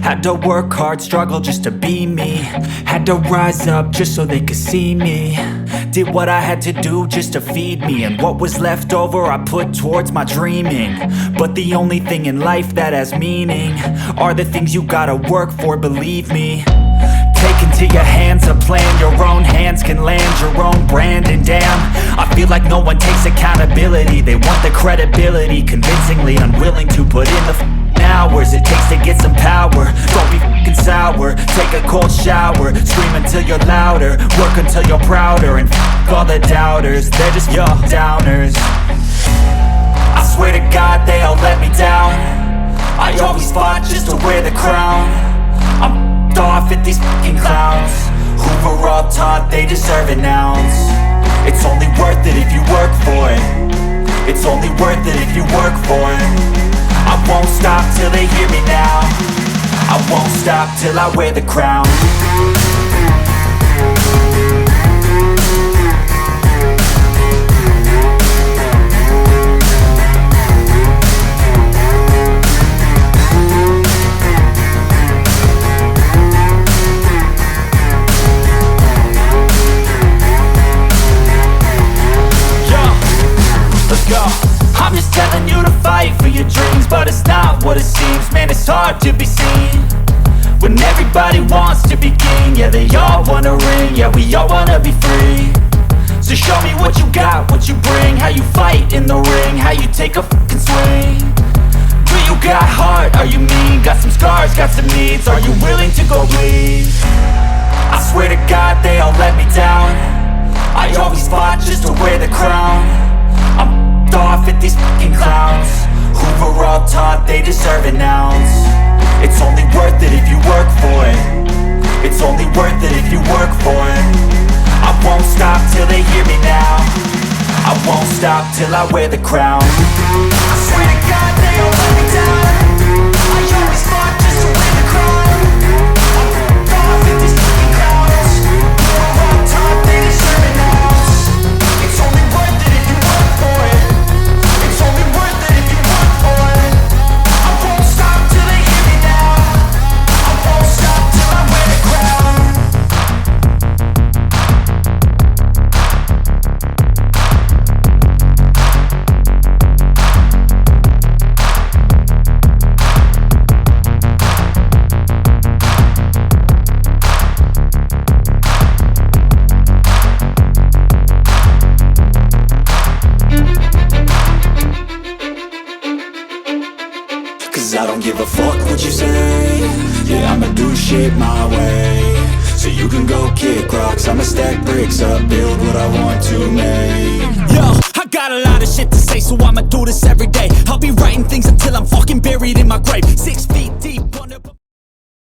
Had to work hard, struggle just to be me. Had to rise up just so they could see me. Did what I had to do just to feed me, and what was left over I put towards my dreaming. But the only thing in life that has meaning are the things you gotta work for, believe me. Take into your hands a plan, your own hands can land your own brand. And damn, I feel like no one takes accountability. They want the credibility, convincingly unwilling to put in the hours it takes to get some power. Don't be f***ing sour, take a cold shower. Scream until you're louder, work until you're prouder. And f*** all the doubters, they're just your downers. I swear to God they all let me down. I always fought just to wear the crown. I'm off at these fucking clowns who were all taught they deserve an ounce. It's only worth it if you work for it. It's only worth it if you work for it. I won't stop till they hear me now. I won't stop till I wear the crown. I'm just telling you to fight for your dreams, but it's not what it seems. Man, it's hard to be seen when everybody wants to be king. Yeah, they all wanna ring, yeah, we all wanna be free. So show me what you got, what you bring, how you fight in the ring, how you take a fucking swing. Do you got heart, are you mean? Got some scars, got some needs, are you willing to go bleed? I swear to God they all let me down. I always fought just to wear the crown. I'm off at these fucking clowns who were all taught they deserve an ounce. It's only worth it if you work for it. It's only worth it if you work for it. I won't stop till they hear me now. I won't stop till I wear the crown. I swear to God they all let me down. I always fought just to wear the crown. I don't give a fuck what you say. Yeah, I'ma do shit my way. So you can go kick rocks, I'ma stack bricks up, build what I want to make. Yo, I got a lot of shit to say, so I'ma do this every day. I'll be writing things until I'm fucking buried in my grave. 6